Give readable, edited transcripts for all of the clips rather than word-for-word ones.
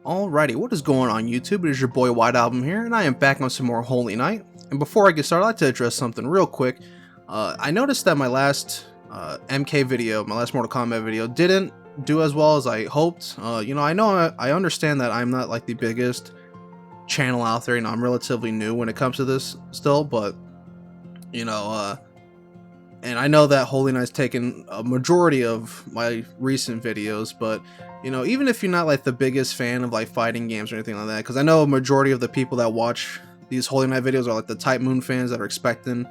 Alrighty, what is going on YouTube? It is your boy White Album here, and I am back on some more Holy Night. And before I get started, I'd like to address something real quick. I noticed that my last MK video, my last Mortal Kombat video, didn't do as well as I hoped. I understand that I'm not like the biggest channel out there. I'm relatively new when it comes to this still, but and I know that Holy Knight's taken a majority of my recent videos, but even if you're not like the biggest fan of like fighting games or anything like that, because I know a majority of the people that watch these Holy Night videos are like the TYPEMOON fans that are expecting,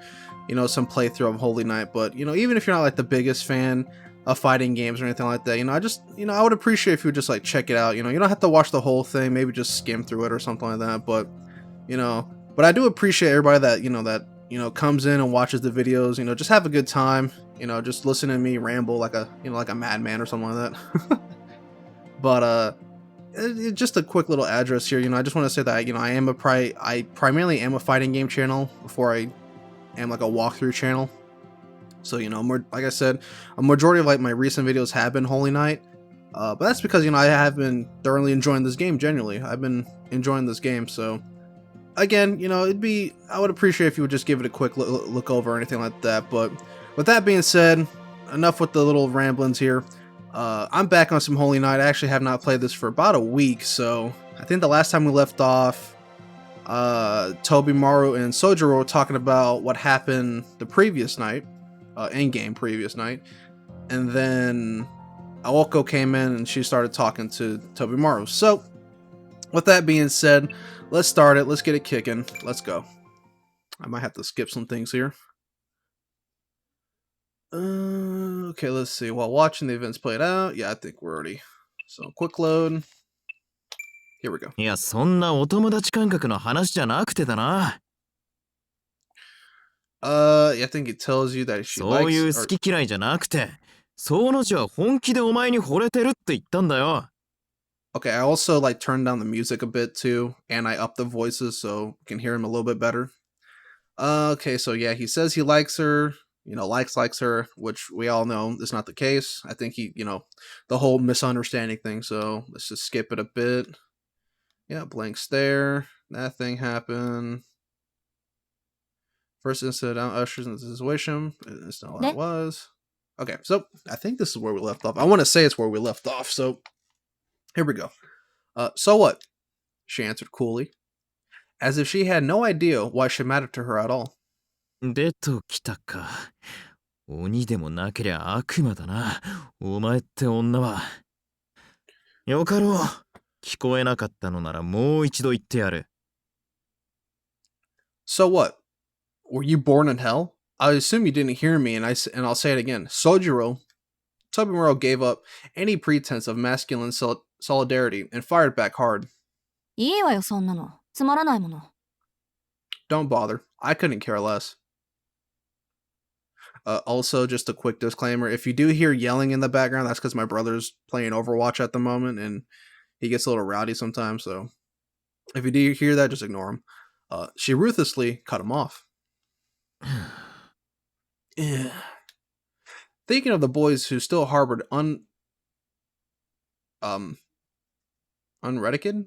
some playthrough of Holy Night. But even if you're not like the biggest fan of fighting games or anything like that, I would appreciate if you would just like check it out. You don't have to watch the whole thing, maybe just skim through it or something like that. But but I do appreciate everybody that comes in and watches the videos. Just have a good time. Just listen to me ramble like a like a madman or something like that. But just a quick little address here. I just want to say that I primarily am a fighting game channel before I am like a walkthrough channel. So more, like I said, a majority of like my recent videos have been Holy Night. But that's because I have been thoroughly enjoying this game. Genuinely, I've been enjoying this game. So again, I would appreciate if you would just give it a quick look over or anything like that. But with that being said, enough with the little ramblings here. I'm back on some Holy Night. I actually have not played this for about a week, so I think the last time we left off, Tobimaru and Sojiro were talking about what happened the previous night, in-game previous night, and then Aoko came in and she started talking to Tobimaru. So, with that being said, let's start it. Let's get it kicking. Let's go. I might have to skip some things here. Okay, let's see. While watching the events played out, yeah, I think we're already. So, quick load. Here we go. Yeah, そんなお友達感覚の話じゃなくてだな。I think it tells you that she likes. そういう好き嫌いじゃなくて、その字は本気でお前に惚れてるって言ったんだよ。Okay, I also like turned down the music a bit too, and I upped the voices so you can hear him a little bit better. Okay, so yeah, he says he likes her. Likes her, which we all know is not the case. I think he, the whole misunderstanding thing. So let's just skip it a bit. Yeah, blank stare. That thing happened. First incident ushers into the situation. It's not what it was. Okay, so I think this is where we left off. I want to say it's where we left off. So here we go. So what? She answered coolly, as if she had no idea why she mattered to her at all. 出ときたか。鬼でもなけりゃ悪魔だな。お前って女は。よかろう。聞こえなかったのならもう一度言ってやる。So what? Were you born in hell? I assume you didn't hear me, and I'll say it again. Sojiro, Tobimaru gave up any pretense of masculine solidarity and fired back hard. いいわよ、そんなの。つまらないもの。Don't bother. I couldn't care less. Also, just a quick disclaimer, if you do hear yelling in the background, that's because my brother's playing Overwatch at the moment, and he gets a little rowdy sometimes, so if you do hear that, just ignore him. She ruthlessly cut him off. Thinking of the boys who still harbored unredicated?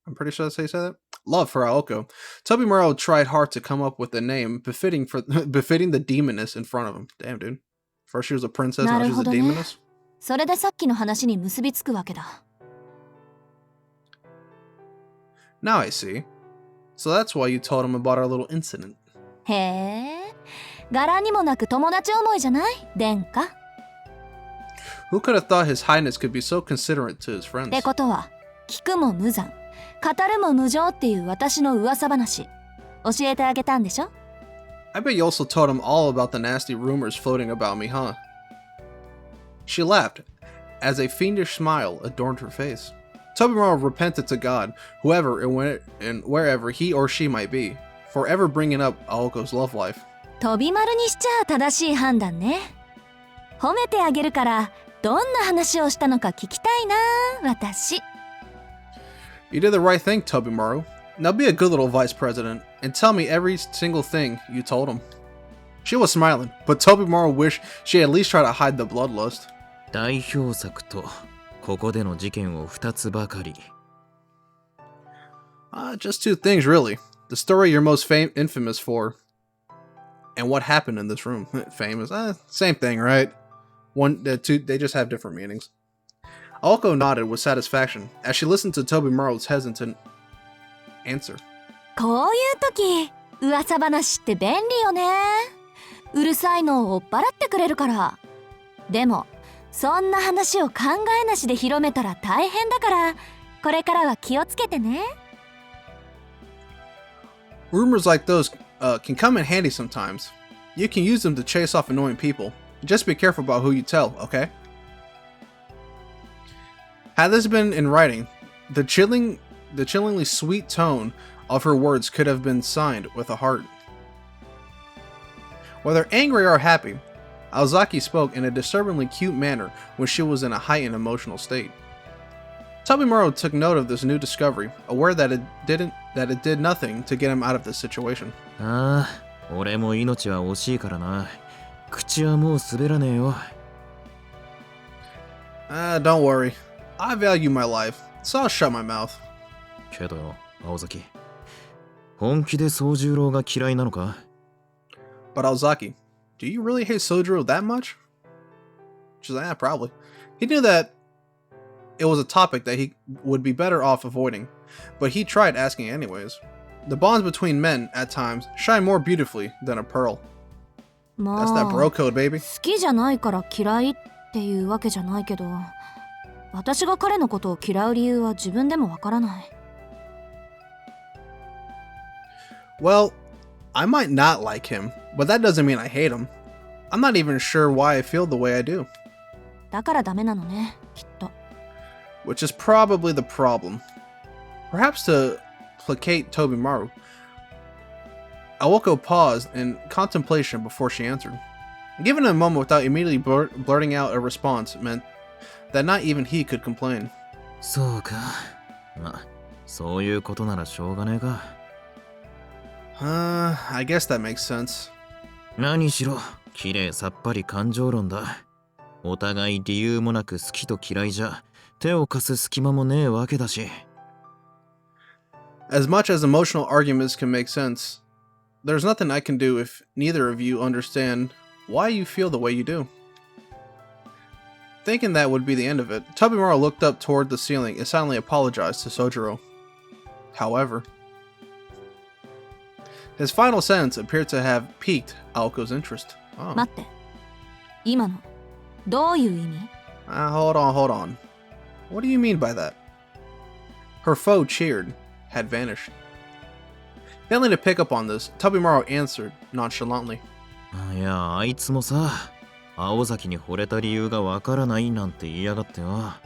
I'm pretty sure that's how you say that. Love for Aoko. Tobimaru tried hard to come up with a name befitting the demoness in front of him. Damn, dude. First she was a princess, now she's a demoness. それでさっきの話に結びつくわけだ。Now I see. So that's why you told him about our little incident. へえ。柄にもなく友達思いじゃない？殿下。Who could have thought His Highness could be so considerate to his friends? ってことは、聞くも無残。語るも無情っていう私の噂話教えてあげたんでしょ I bet you also told him all about the nasty rumors floating about me, huh? She laughed, as a fiendish smile adorned her face. Tobimaru repented to God, whoever and wherever he or she might be, for ever bringing up Aoko's love life. 飛び丸にしちゃ正しい判断ね。褒めてあげるから、どんな話をしたのか聞きたいな、私。You did the right thing, Tobimaru. Now be a good little vice president, and tell me every single thing you told him. She was smiling, but Tobimaru wished she at least tried to hide the bloodlust. 代表作とここでの事件を2つばかり。Just two things, really. The story you're most infamous for, and what happened in this room. Famous, same thing, right? Two, they just have different meanings. Aoko nodded with satisfaction as she listened to Tobimaru's hesitant answer. こういう時、噂話って便利よね。うるさいのを追っ払ってくれるから。でも、そんな話を考えなしで広めたら大変だから、これからは気をつけてね。Rumors like those can come in handy sometimes. You can use them to chase off annoying people. Just be careful about who you tell, okay? Had this been in writing, the chillingly sweet tone of her words could have been signed with a heart. Whether angry or happy, Aozaki spoke in a disturbingly cute manner when she was in a heightened emotional state. Tobimaru took note of this new discovery, aware that it did nothing to get him out of this situation. ああ、俺も命は惜しいからな。口はもう滑らねえよ。Don't worry. I value my life, so I'll shut my mouth. けどよ、青崎。本気で宗十郎が嫌いなのか？ But Aozaki, do you really hate Sojiro that much? She's like, probably. He knew that it was a topic that he would be better off avoiding, but he tried asking anyways. The bonds between men, at times, shine more beautifully than a pearl. That's that bro code, baby. 好きじゃないから嫌いっていうわけじゃないけど、私が彼のことを嫌う理由は自分でもわからない。Well, I might not like him, but that doesn't mean I hate him. I'm not even sure why I feel the way I do. だからダメなのね、きっと。Which is probably the problem. Perhaps to placate Tobimaru, Aoko paused in contemplation before she answered. Given a moment without immediately blurting out a response meant that not even he could complain. そうか。ま、そういうことならしょうがねえか。I guess that makes sense. 何しろ、綺麗さっぱり感情論だ。お互い理由もなく好きと嫌いじゃ、手を貸す隙間もねえわけだし。As much as emotional arguments can make sense, there's nothing I can do if neither of you understand why you feel the way you do. Thinking that would be the end of it, Tobimaru looked up toward the ceiling and silently apologized to Sojiro. However, his final sentence appeared to have piqued Aoko's interest. Oh. 待って。今の、どういう意味？ Hold on. What do you mean by that? Her foe cheered, had vanished. Failing to pick up on this, Tobimaru answered nonchalantly. いや、あいつもさ、青崎に惚れた理由がわからないなんて言いやがってよ。あ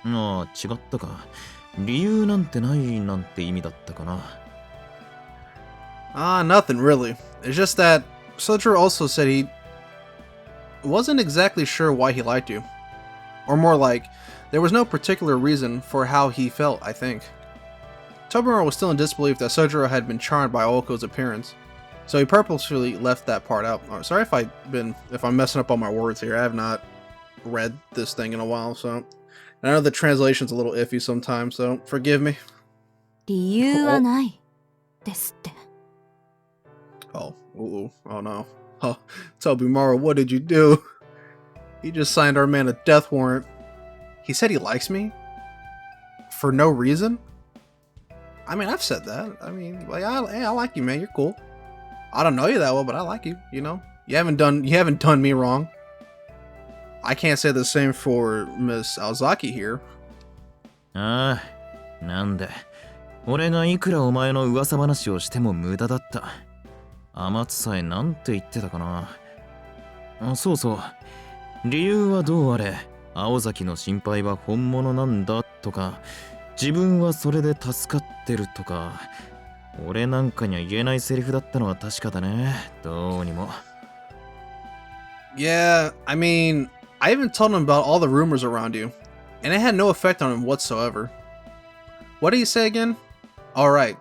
あ、違ったか。理由なんてないなんて意味だったかな。Nothing really. It's just that Sojiro also said he wasn't exactly sure why he liked you. Or more like, there was no particular reason for how he felt, I think. Tobimaru was still in disbelief that Sojiro had been charmed by Aoko's appearance, so he purposefully left that part out. Oh, sorry if I'm messing up on my words here. I have not read this thing in a while, so and I know the translation's a little iffy sometimes, so forgive me. 理由はない。ですって。Oh no. Oh, Tobimaru, what did you do? He just signed our man a death warrant. He said he likes me? For no reason? I mean, I've said that. I mean, like, I like you, man. You're cool. I don't know you that well, but I like you, you know? You haven't done me wrong. I can't say the same for Miss Aozaki here. ああ、なんで。俺がいくらお前の噂話をしても無駄だった。天津さえなんて言ってたかな。あ、そうそう。理由はどうあれ、青崎の心配は本物なんだとか、自分はそれで助かってるとか、俺なんかには言えないセリフだったのは確かだね。どうにも。Yeah, I mean, I even told him about all the rumors around you, and it had no effect on him whatsoever. What did he say again? Alright.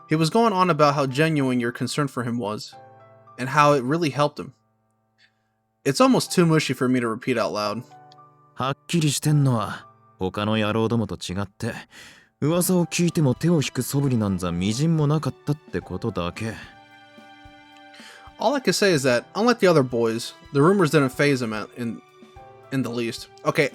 He was going on about how genuine your concern for him was, and how it really helped him. It's almost too mushy for me to repeat out loud. はっきりしてんのは他の野郎どもと違って噂を聞いても手を引く素振りなんざみじんもなかったってことだけ。 All I can say is that, unlike the other boys, the rumors didn't faze him in the least. Okay,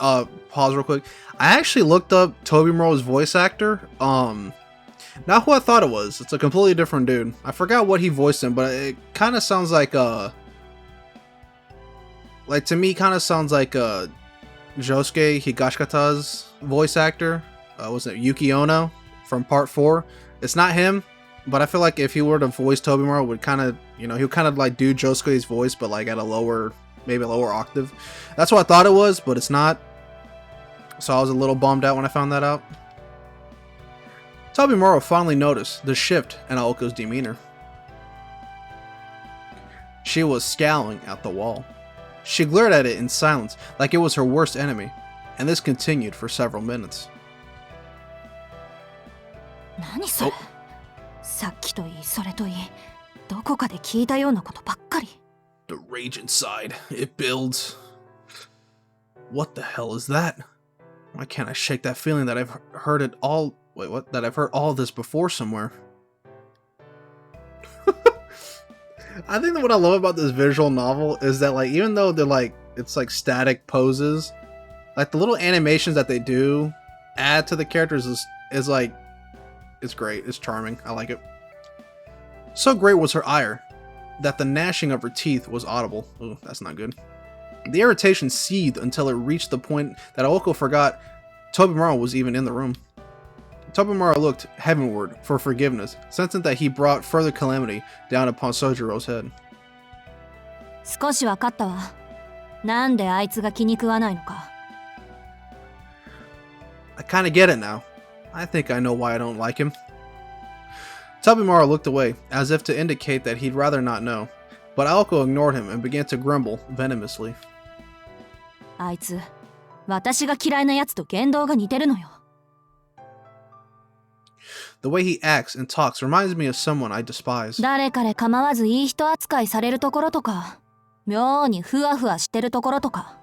pause real quick. I actually looked up Toby Morrow's voice actor. Not who I thought it was. It's a completely different dude. I forgot what he voiced him, but it kind of sounds like to me, kind of sounds like Josuke Higashikata's voice actor. Was it Yuki Ono from Part 4? It's not him, but I feel like if he were to voice Toby Morrow, would kind of, you know, he would kind of like do Josuke's voice, but like at a lower, maybe a lower octave. That's what I thought it was, but it's not. So I was a little bummed out when I found that out. Toby Morrow finally noticed the shift in Aoko's demeanor. She was scowling at the wall. She glared at it in silence, like it was her worst enemy, and this continued for several minutes. 何それ、さっきといいそれといい、どこかで聞いたようなことばっかり。 The rage inside, it builds. What the hell is that? Why can't I shake that feeling that I've heard it all? Wait, what? That I've heard all this before somewhere. I think that what I love about this visual novel is that, like, even though they're like, it's like static poses, like the little animations that they do add to the characters is like, it's great. It's charming. I like it. So great was her ire that the gnashing of her teeth was audible. Ooh, that's not good. The irritation seethed until it reached the point that Aoko forgot Toby Morrow was even in the room. Toby Morrow looked heavenward for forgiveness, sensing that he brought further calamity down upon Sojiro's head. 少しわかったわ。なんであいつが気に食わないのか。 I kinda get it now. I think I know why I don't like him. Toby Morrow looked away, as if to indicate that he'd rather not know, but Aoko ignored him and began to grumble venomously. あいつ、私が嫌いなやつと言動が似てるのよ。 The way he acts and talks reminds me of someone I despise. 誰彼構わずいい人扱いされるところとか、妙にふわふわしてるところとか、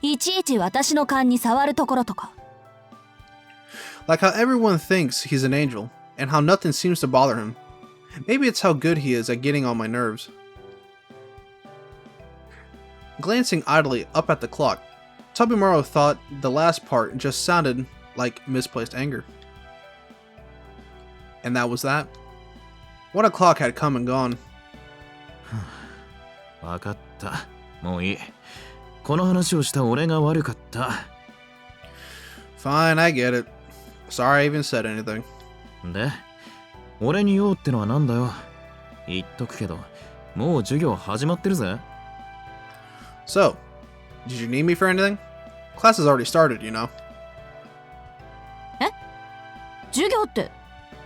いちいち私の勘に触るところとか。 Like how everyone thinks he's an angel, and how nothing seems to bother him. Maybe it's how good he is at getting on my nerves. Glancing idly up at the clock, Toby Morrow thought the last part just sounded like misplaced anger. And that was that. What a clock had come and gone. わかった。もういい。この話をした俺が悪かった。 Fine, I get it. Sorry I even said anything. で、俺に言おうってのはなんだよ。言っとくけど、もう授業始まってるぜ。 So, did you need me for anything? Class has already started, you know. え？授業って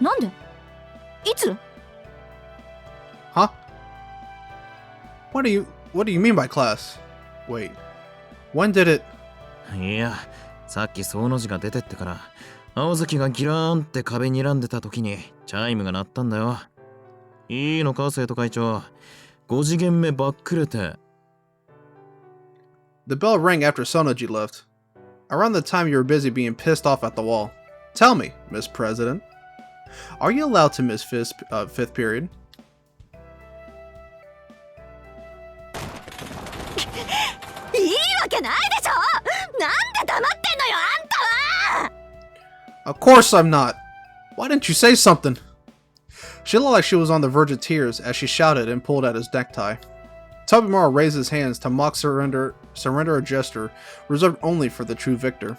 なんで？いつ？ Huh? What do you mean by class? Wait. When did it? いや、さっきその字が出てってから、青崎がギラーンって壁に睨んでた時にチャイムが鳴ったんだよ。いいのか、生徒会長。5次元目ばっくれて。 The bell rang after Sonoji left. Around the time you were busy being pissed off at the wall. Tell me, Miss President. Are you allowed to miss fifth period? いいわけないでしょ！なんで黙ってんのよ、あんたは！ Of course I'm not. Why didn't you say something? She looked like she was on the verge of tears as she shouted and pulled at his necktie. Toby Morrow raised his hands to mock surrender a gesture reserved only for the true victor.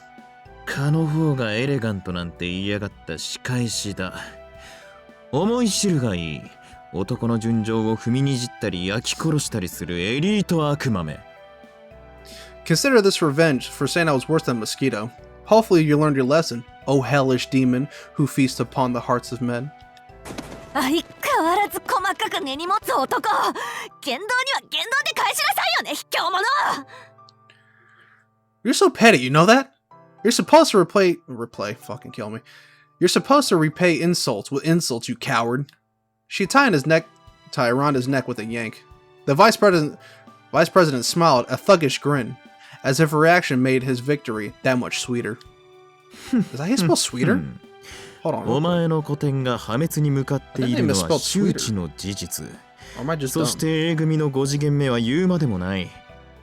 蚊の方がエレガントなんて言いやがった仕返しだ。思い知るがいい。男の純情を踏みにじったり焼き殺したりするエリート悪魔め。 Consider this revenge for saying I was worse than mosquito. Hopefully you learned your lesson, O hellish demon who feasts upon the hearts of men. 相変わらず細かく根に持つ男。言動には言動で返しなさいよね、卑怯者。 You're so petty, you know that? You're supposed to fucking kill me. You're supposed to repay insults with insults, you coward. She tied his necktie around his neck with a yank. The vice president smiled a thuggish grin as if her reaction made his victory that much sweeter. Is that how you spell sweeter? Hold on. お前の古典が破滅に向かっているのは周知の事実。 Or am I just そして A 組の5次元目は言うまでもない。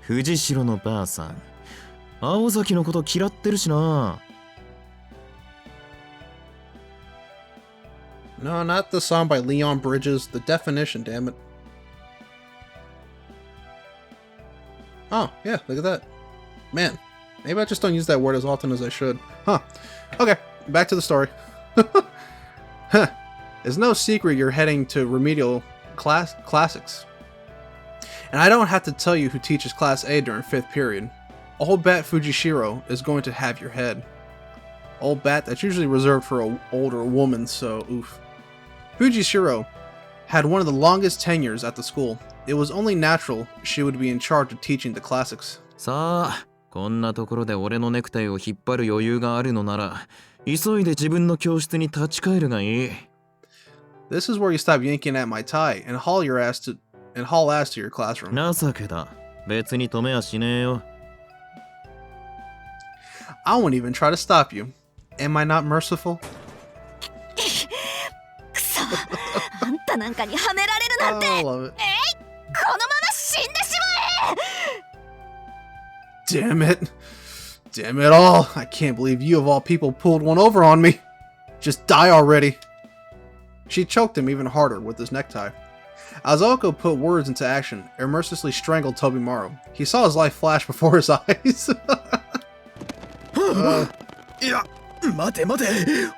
藤代のばあさん。青崎のこと嫌ってるしな。 No, not the song by Leon Bridges. The definition, damn it. Oh, yeah, look at that. Man, maybe I just don't use that word as often as I should. Huh. Okay, back to the story. Huh. It's no secret you're heading to remedial classics. And I don't have to tell you who teaches Class A during 5th period. Old Bat Fujishiro is going to have your head. Old Bat, that's usually reserved for an older woman, so oof. Fujishiro had one of the longest tenures at the school. It was only natural she would be in charge of teaching the classics. さあ、こんなところで俺のネクタイを引っ張る余裕があるのなら、急いで自分の教室に立ち返るがいい。 This is where you stop yanking at my tie and haul ass to your classroom. 情けだ。別に止めはしねえよ。 I won't even try to stop you. Am I not merciful? くそ、あんたなんかにはめられるなんて。 I love it. このまま死んでしまえ。 Damn it. Damn it all. I can't believe you of all people pulled one over on me. Just die already. She choked him even harder with his necktie. As Oko put words into action and mercilessly strangled Tobimaru, he saw his life flash before his eyes. いや、待て待て。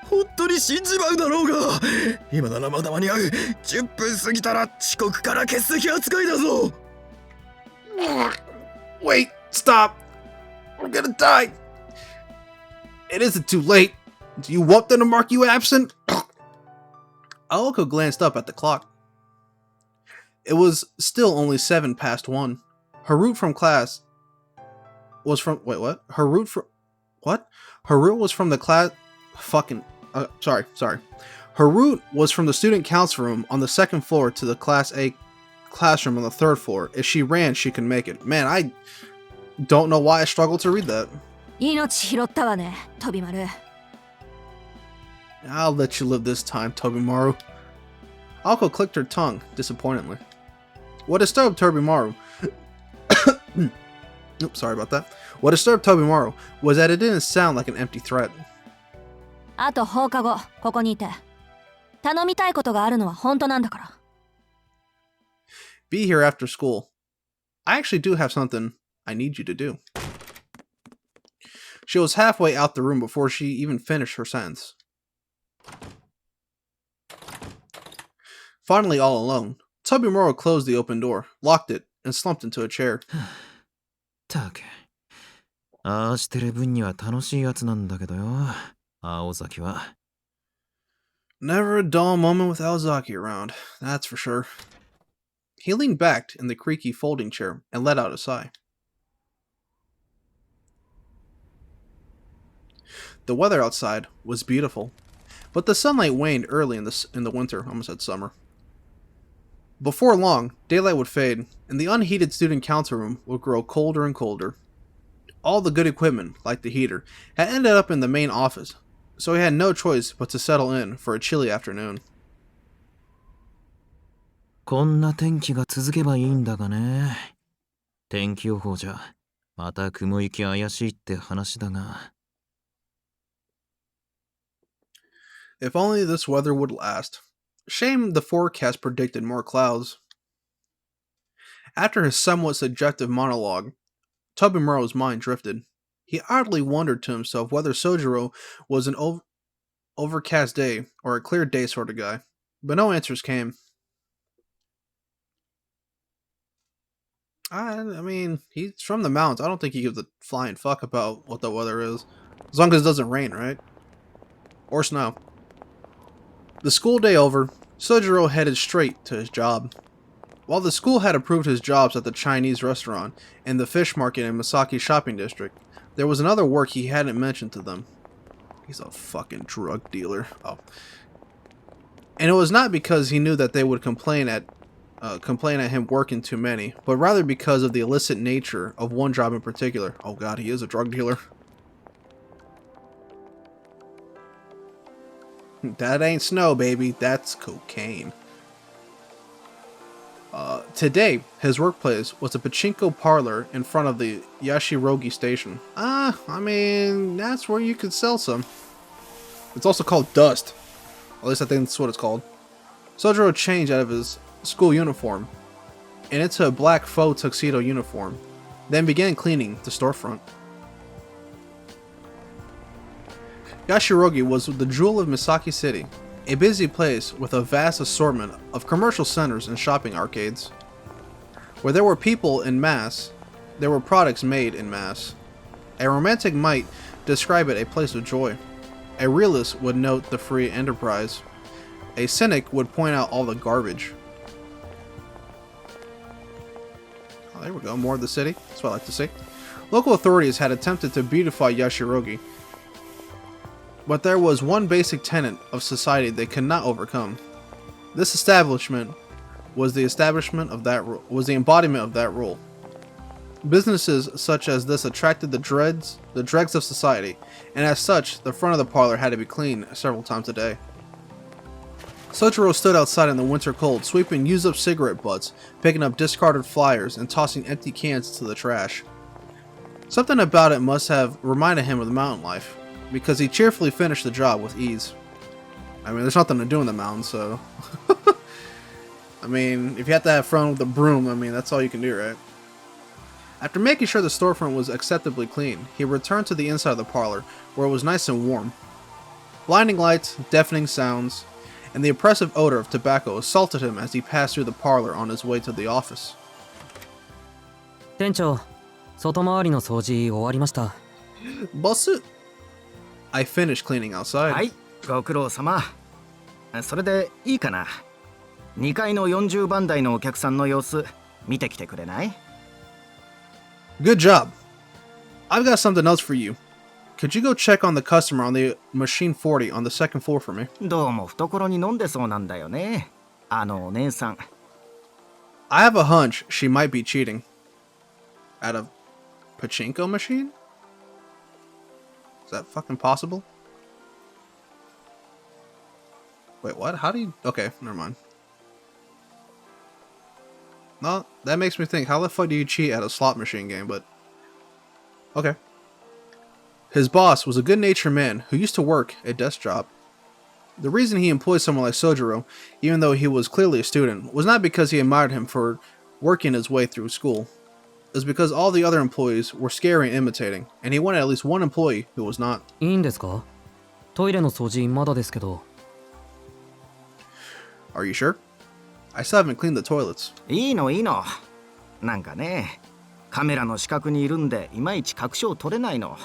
本当に死んじまうだろうが。今ならまだ間に合う。10分過ぎたら遅刻から欠席扱いだぞ。 Wait, stop. We're gonna die. It isn't too late. Do you want them to mark you absent? Aoko glanced up at the clock. It was still only 7 past 1. Harut from class was from... Wait, what? Harut from... What? Harut was from the class... Fucking... sorry. Harut was from the student council room on the 2nd floor to the Class A classroom on the 3rd floor. If she ran, she could make it. Man, I don't know why I struggled to read that. 命拾ったわね、飛び丸。 I'll let you live this time, Tobimaru. Aoko clicked her tongue, disappointedly. What disturbed Tobimaru... Oops, sorry about that. What disturbed Tobimaru was that it didn't sound like an empty threat. あと放課後、ここにいて。頼みたいことがあるのは本当なんだから。 Be here after school. I actually do have something I need you to do. She was halfway out the room before she even finished her sentence. Finally all alone, Tobimaru closed the open door, locked it, and slumped into a chair. たく。ああしてる分には楽しいやつなんだけどよ。青崎は。 Never a dull moment with Aozaki around, that's for sure. He leaned back in the creaky folding chair and let out a sigh. The weather outside was beautiful, but the sunlight waned early in the winter, almost said summer. Before long, daylight would fade, and the unheated student council room would grow colder and colder. All the good equipment, like the heater, had ended up in the main office, so he had no choice but to settle in for a chilly afternoon. こんな天気が続けばいいんだがね。天気予報じゃ、また雲行き怪しいって話だが。 If only this weather would last. Shame the forecast predicted more clouds. After his somewhat subjective monologue, Tobimaru's mind drifted. He oddly wondered to himself whether Sojiro was an overcast day or a clear day sort of guy, but no answers came. I mean, he's from the mountains. I don't think he gives a flying fuck about what the weather is. As long as it doesn't rain, right? Or snow. The school day over, Sojiro headed straight to his job. While the school had approved his jobs at the Chinese restaurant and the fish market in Masaki shopping district, there was another work he hadn't mentioned to them. He's a fucking drug dealer. Oh. And it was not because he knew that they would complain at complain at him working too many, but rather because of the illicit nature of one job in particular. Oh god, he is a drug dealer. That ain't snow, baby. That's cocaine. Today, his workplace was a pachinko parlor in front of the Yashirogi station. I mean, that's where you could sell some. It's also called dust. At least I think that's what it's called. Sojiro changed out of his school uniform and into a black faux tuxedo uniform, then began cleaning the storefront. Yashirogi was the jewel of Misaki City, a busy place with a vast assortment of commercial centers and shopping arcades. Where there were people in mass, there were products made in mass. A romantic might describe it a place of joy. A realist would note the free enterprise. A cynic would point out all the garbage. Oh, there we go, more of the city. That's what I like to see. Local authorities had attempted to beautify Yashirogi, but there was one basic tenet of society they could not overcome. This establishment was the embodiment of that rule. Businesses such as this attracted the dregs of society, and as such, the front of the parlor had to be cleaned several times a day. Sojiro stood outside in the winter cold, sweeping used-up cigarette butts, picking up discarded flyers, and tossing empty cans to the trash. Something about it must have reminded him of the mountain life, because he cheerfully finished the job with ease. I mean, there's nothing to do in the mountains, so... I mean, if you have to have fun with the broom, I mean, that's all you can do, right? After making sure the storefront was acceptably clean, he returned to the inside of the parlor, where it was nice and warm. Blinding lights, deafening sounds, and the oppressive odor of tobacco assaulted him as he passed through the parlor on his way to the office. 店長、外回りの掃除終わりました。Boss, I finished cleaning outside. はい、ご苦労様。それでいいかな。2階の40番台のお客さんの様子見てきてくれない？ Good job. I've got something else for you. Could you go check on the customer on the machine 40 on the second floor for me? どうも懐に飲んでそうなんだよね。あのお姉さん。I have a hunch she might be cheating. At a pachinko machine? Is that fucking possible? Wait, what? How do you... Okay, never mind. No, that makes me think, how the fuck do you cheat at a slot machine game, but... Okay. His boss was a good-natured man who used to work a desk job. The reason he employed someone like Sojiro, even though he was clearly a student, was not because he admired him for working his way through school. It was because all the other employees were scary and imitating, and he wanted at least one employee who was not. いいんですか？トイレの掃除まだですけど。Are you sure? I still haven't cleaned the toilets. いいのいいの。なんかね、カメラの死角にいるんでいまいち確証取れないの。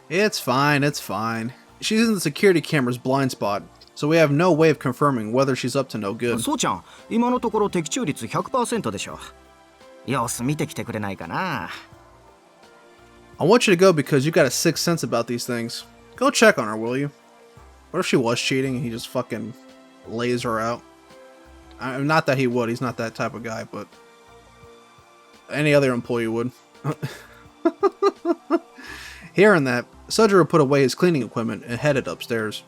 It's fine, it's fine. She's in the security camera's blind spot, so we have no way of confirming whether she's up to no good. そうちゃん、今のところ的中率 100% でしょ。様子見てきてくれないかな。I want you to go because you got a sixth sense about these things. Go check on her, will you? What if she was cheating and he just fucking lays her out? Not that he would, he's not that type of guy, but any other employee would. Hearing that, Sojiro put away his cleaning equipment and headed upstairs.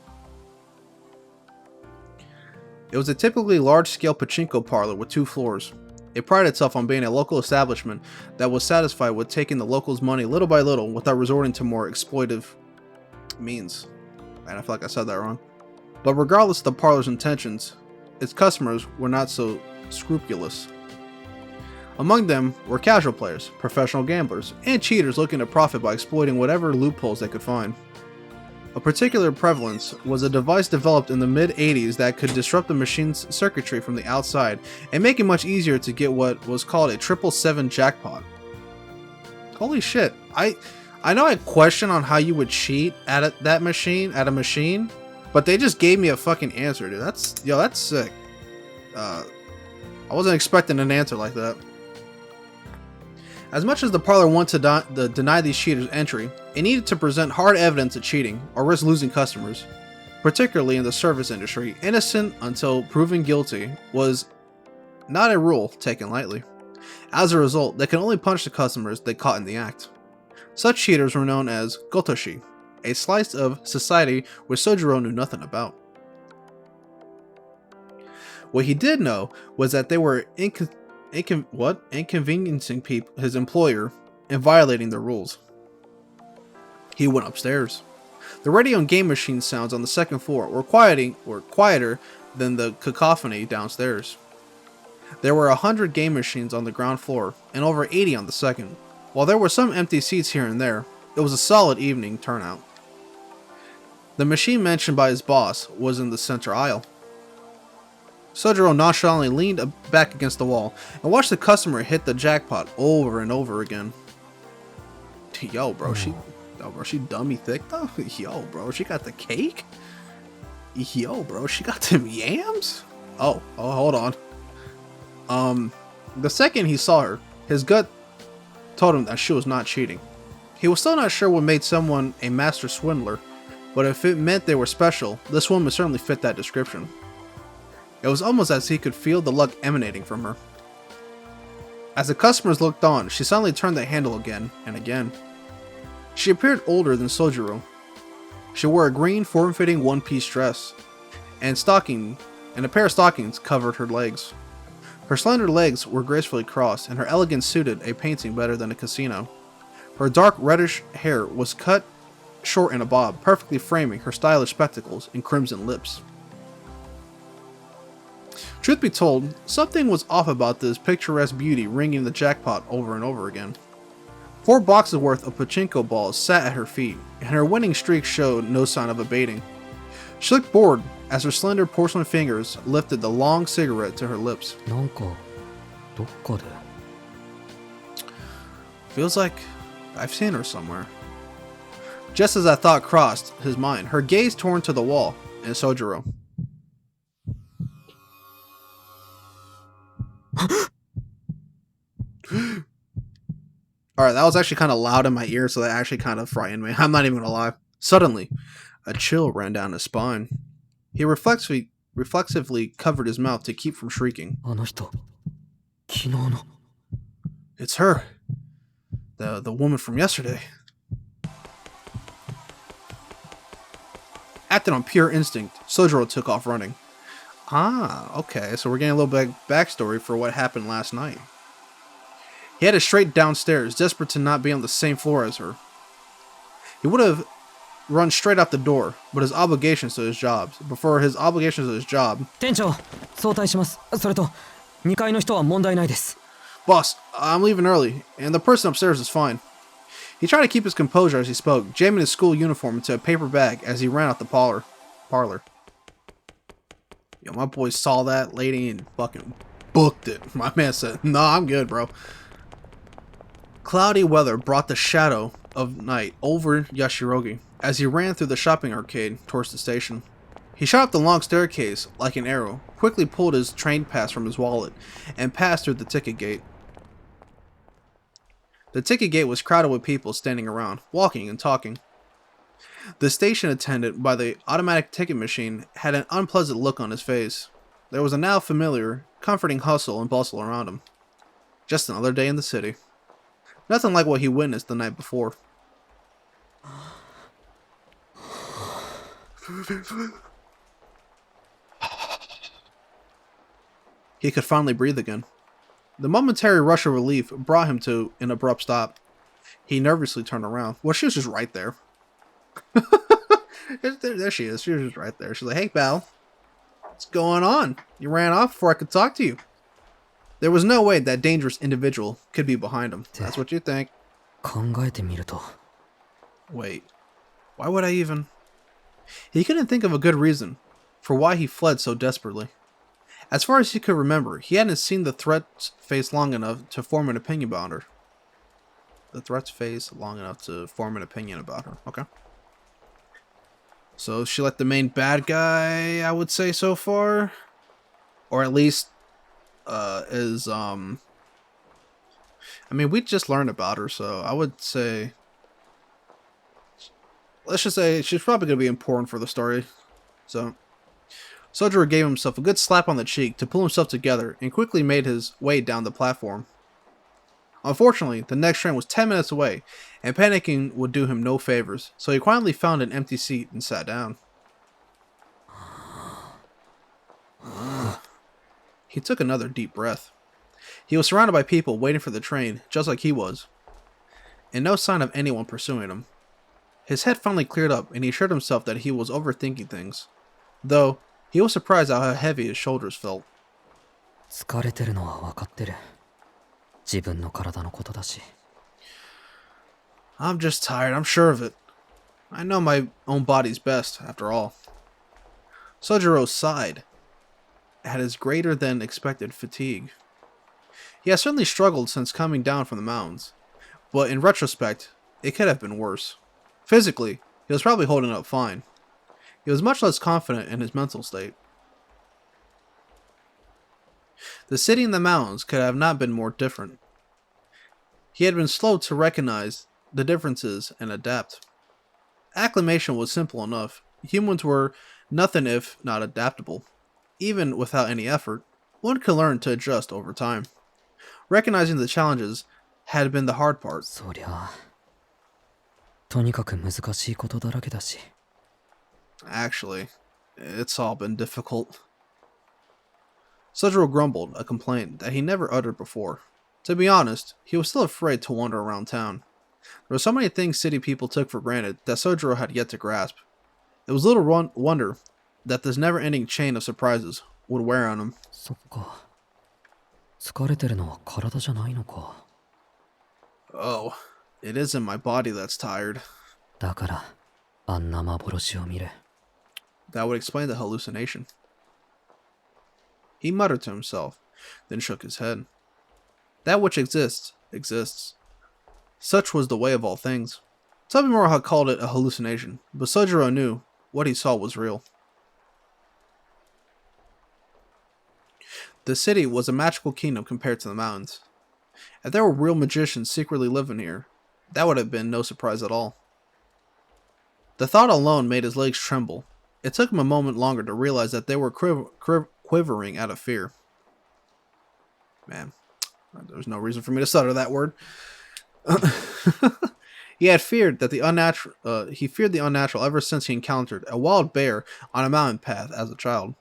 It was a typically large-scale pachinko parlor with 2 floors. It prided itself on being a local establishment that was satisfied with taking the locals' money little by little without resorting to more exploitive means. Man, I feel like I said that wrong. But regardless of the parlor's intentions, its customers were not so scrupulous. Among them were casual players, professional gamblers, and cheaters looking to profit by exploiting whatever loopholes they could find. Of particular prevalence was a device developed in the mid-80s that could disrupt the machine's circuitry from the outside and make it much easier to get what was called a 777 jackpot. Holy shit. I know I question on how you would cheat at a machine, but they just gave me a fucking answer, dude. That's sick. I wasn't expecting an answer like that. As much as the parlor wanted to deny these cheaters entry, it needed to present hard evidence of cheating or risk losing customers. particularly in the service industry, innocent until proven guilty was not a rule taken lightly. As a result, they can only punish the customers they caught in the act. Such cheaters were known as gotoshi, a slice of society which Sojiro knew nothing about. What he did know was that they were inconveniencing his employer and violating their rules. He went upstairs. The radio and game machine sounds on the second floor were quieter than the cacophony downstairs. There were 100 game machines on the ground floor and over 80 on the second. While there were some empty seats here and there, it was a solid evening turnout. The machine mentioned by his boss was in the center aisle. Sojiro nonchalantly leaned back against the wall and watched the customer hit the jackpot over and over again. Yo, bro, she dummy thick though? Yo, bro, she got the cake? Yo, bro, she got them yams? Oh, hold on. The second he saw her, his gut told him that she was not cheating. He was still not sure what made someone a master swindler, but if it meant they were special, this woman certainly fit that description. It was almost as he could feel the luck emanating from her. As the customers looked on, she suddenly turned the handle again and again. She appeared older than Sojiro. She wore a green form-fitting one-piece dress, and a pair of stockings covered her legs. Her slender legs were gracefully crossed, and her elegance suited a painting better than a casino. Her dark reddish hair was cut short in a bob, perfectly framing her stylish spectacles and crimson lips. Truth be told, something was off about this picturesque beauty ringing the jackpot over and over again. 4 boxes worth of pachinko balls sat at her feet, and her winning streak showed no sign of abating. She looked bored as her slender porcelain fingers lifted the long cigarette to her lips. Feels like I've seen her somewhere. Just as that thought crossed his mind, her gaze turned to the wall and Sojiro. Alright, that was actually kind of loud in my ear, so that actually kind of frightened me. I'm not even gonna lie. Suddenly, a chill ran down his spine. He reflexively covered his mouth to keep from shrieking. It's her. The woman from yesterday. Acting on pure instinct, Sojiro took off running. Ah, okay, so we're getting a little bit backstory for what happened last night. He headed straight downstairs, desperate to not be on the same floor as her. He would have run straight out the door, but his obligations to his job. 店長、早退します。それと、2階の人は問題ないです。 Boss, I'm leaving early, and the person upstairs is fine. He tried to keep his composure as he spoke, jamming his school uniform into a paper bag as he ran out the parlor. Yo, my boy saw that lady and fucking booked it. My man said, "Nah, I'm good, bro." Cloudy weather brought the shadow of night over Yashirogi as he ran through the shopping arcade towards the station. He shot up the long staircase like an arrow, quickly pulled his train pass from his wallet, and passed through the ticket gate. The ticket gate was crowded with people standing around, walking and talking. The station attendant by the automatic ticket machine had an unpleasant look on his face. There was a now familiar, comforting hustle and bustle around him. Just another day in the city. Nothing like what he witnessed the night before. He could finally breathe again. The momentary rush of relief brought him to an abrupt stop. He nervously turned around. Well, she was just right there. There she is. She was just right there. She's like, "Hey, pal. What's going on? You ran off before I could talk to you." There was no way that dangerous individual could be behind him. That's what you think. 考えてみると。 Wait. Why would I even... He couldn't think of a good reason for why he fled so desperately. As far as he could remember, he hadn't seen the threat's face long enough to form an opinion about her. The threat's face long enough to form an opinion about her. Okay. So she like the main bad guy, I would say so far. Or at least is I mean, we just learned about her, so I would say, let's just say she's probably going to be important for the story. So, Sojiro gave himself a good slap on the cheek to pull himself together and quickly made his way down the platform. Unfortunately, the next train was 10 minutes away, and panicking would do him no favors, so he quietly found an empty seat and sat down. He took another deep breath. He was surrounded by people waiting for the train, just like he was, and no sign of anyone pursuing him. His head finally cleared up, and he assured himself that he was overthinking things, though he was surprised at how heavy his shoulders felt. 疲れてるのは分かってる。自分の体のことだし。I'm just tired, I'm sure of it. I know my own body's best, after all. Sojiro sighed at his greater than expected fatigue. He has certainly struggled since coming down from the mountains, but in retrospect, it could have been worse. Physically, he was probably holding up fine. He was much less confident in his mental state. The city in the mountains could have not been more different. He had been slow to recognize the differences and adapt. Acclimation was simple enough. Humans were nothing if not adaptable. Even without any effort, one could learn to adjust over time. Recognizing the challenges had been the hard part. そりゃとにかく難しいことだらけだし。 Actually, it's all been difficult. Sojiro grumbled, a complaint that he never uttered before. To be honest, he was still afraid to wander around town. There were so many things city people took for granted that Sojiro had yet to grasp. It was little wonder that this never-ending chain of surprises would wear on him. そっか。疲れてるのは体じゃないのか。 Oh, it isn't my body that's tired. だからあんな幻を見る。 That would explain the hallucination. He muttered to himself, then shook his head. That which exists, exists. Such was the way of all things. TYPEMOON had called it a hallucination, but Sojiro knew what he saw was real. The city was a magical kingdom compared to the mountains. If there were real magicians secretly living here, that would have been no surprise at all. The thought alone made his legs tremble. It took him a moment longer to realize that they were quivering out of fear. Man, there's no reason for me to stutter that word. He had feared that the unnatural. He feared the unnatural ever since he encountered a wild bear on a mountain path as a child.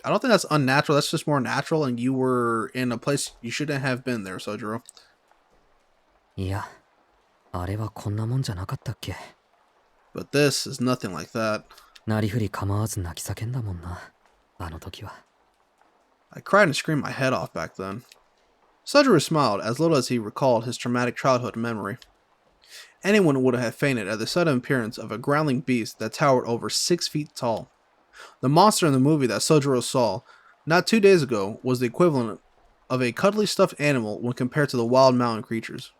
I don't think that's unnatural. That's just more natural, and you were in a place you shouldn't have been there, Sojiro. いや、あれはこんなもんじゃなかったっけ。 But this is nothing like that. なりふり構わず泣き叫んだもんな、あの時は。 I cried and screamed my head off back then. Sojiro smiled as little as he recalled his traumatic childhood memory. Anyone would have fainted at the sudden appearance of a growling beast that towered over 6 feet tall. The monster in the movie that Sojiro saw not 2 days ago was the equivalent of a cuddly stuffed animal when compared to the wild mountain creatures.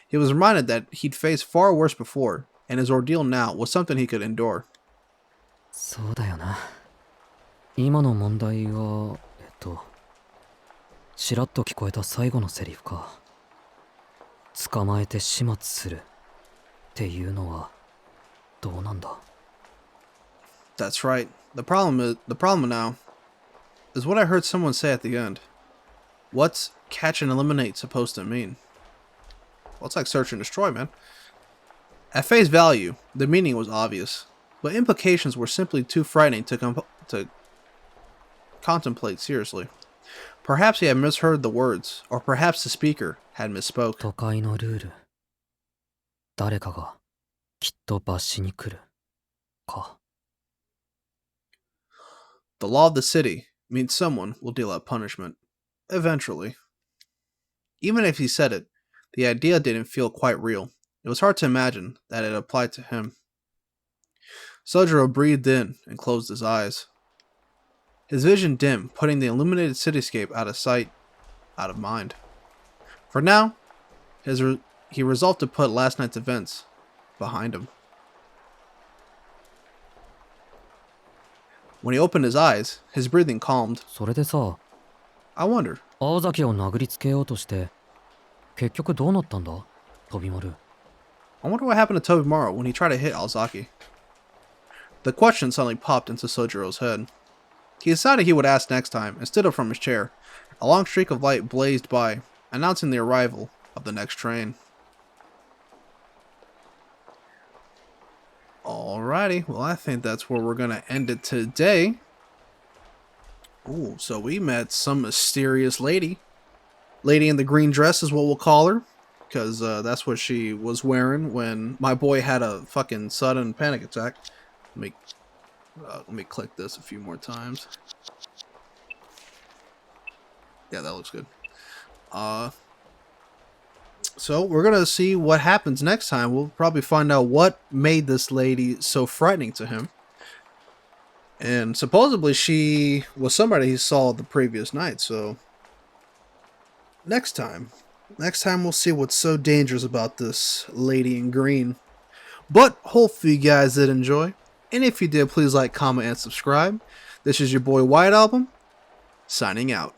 He was reminded that he'd faced far worse before, and his ordeal now was something he could endure. そうだよな。今の問題はちらっと聞こえた最後のセリフか。捕まえて始末するっていうのはどうなんだ。 That's right. The problem now is what I heard someone say at the end. What's catch and eliminate supposed to mean? Well, it's like search and destroy, man. At face value, the meaning was obvious, but implications were simply too frightening to contemplate seriously. Perhaps he had misheard the words, or perhaps the speaker had misspoke. 都会のルール。誰かがきっと罰しに来るか。 The law of the city means someone will deal out punishment. Eventually. Even if he said it, the idea didn't feel quite real. It was hard to imagine that it applied to him. Sojiro breathed in and closed his eyes. His vision dimmed, putting the illuminated cityscape out of sight, out of mind. For now, he resolved to put last night's events behind him. When he opened his eyes, his breathing calmed. それでさ、 I wonder. 青崎を殴りつけようとして結局どうなったんだ、飛び丸。 I wonder what happened to TYPEMOON when he tried to hit Alzaki. The question suddenly popped into Sojiro's head. He decided he would ask next time and stood up from his chair. A long streak of light blazed by, announcing the arrival of the next train. Alrighty, well I think that's where we're gonna end it today. Ooh, so we met some mysterious lady. Lady in the green dress is what we'll call her, because that's what she was wearing when my boy had a fucking sudden panic attack. Let me click this a few more times. Yeah, that looks good. So we're gonna see what happens next time. We'll probably find out what made this lady so frightening to him. And supposedly she was somebody he saw the previous night, so next time we'll see what's so dangerous about this lady in green. But hopefully you guys did enjoy. And if you did, please like, comment, and subscribe. This is your boy White Album, signing out.